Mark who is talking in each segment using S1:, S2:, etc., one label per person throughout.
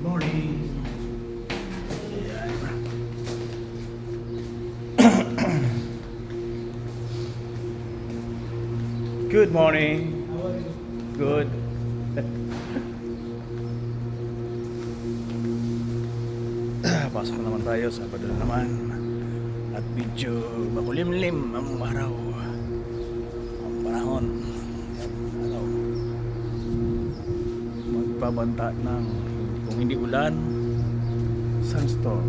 S1: morning. Good morning.
S2: How are you?
S1: Good. Pasok naman tayo, Sabado na naman. At medyo makulimlim ang araw. Ang panahon. Araw. Magbabanta ng kung hindi ulan, sunstorm.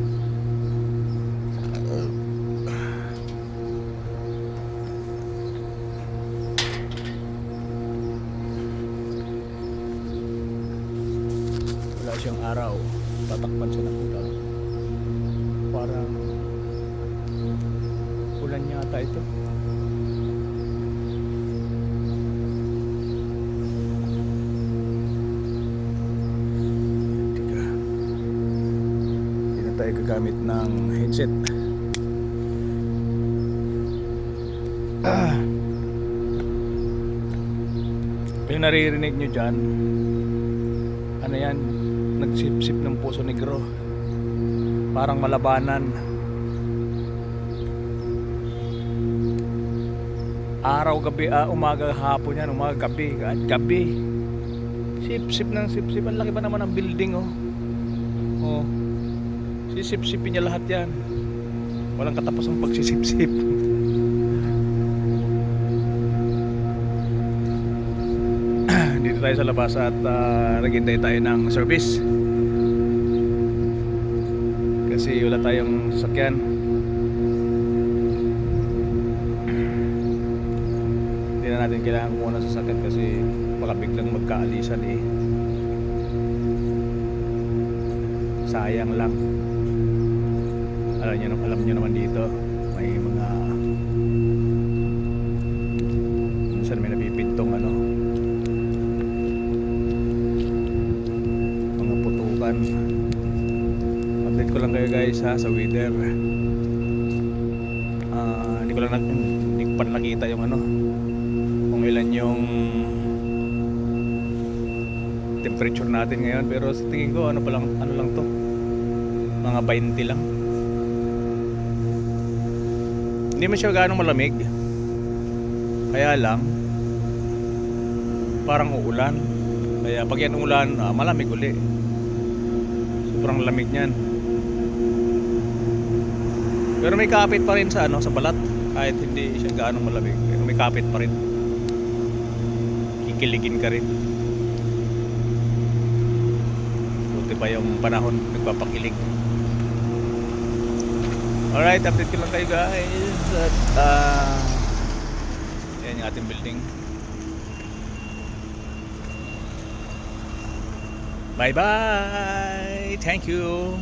S1: Wala siyang araw. Tatakpan siya ng ulan. Parang ulan yata ito. Teka. Hindi na tayo gagamit ng headset. Yung naririnig nyo dyan, ano yan, nagsip-sip ng Puso Negro. Parang malabanan. Araw, gabi, umaga, hapon yan, umaga, gabi, gabi. Sip-sip ng sip-sip. Ang laki ba naman ang building, oh. Oh. Sisip-sipin niya lahat yan. Walang katapos ang pagsisip-sip. Dito tayo sa labas at naghintay tayo ng service. Kasi wala tayong sasakyan. Hindi na natin kailangan kumuha ng sasakyan kasi baka biglang magkaalisan eh. Sayang lang. Alam nyo naman dito may mga minsan may napipintong ano, mga putukan. Update ko lang kayo guys ha sa weather. Hindi ko pa nakita yung ano, kung ilan yung temperature natin ngayon, pero sa tingin ko ano lang to, mga 20 lang. Hindi man siya gaano malamig, kaya lang parang uulan. Kaya pag yan ulan, malamig uli. Sobrang lamig niyan. Pero may kapit pa rin sa ano, sa balat. Kahit hindi siya gaano malamig, pero may kapit pa rin. Kikiligin ka rin. Buti pa yung panahon nagpapakilig. Alright, update ko lang kayo guys. At yan yung ating building. Bye bye. Thank you.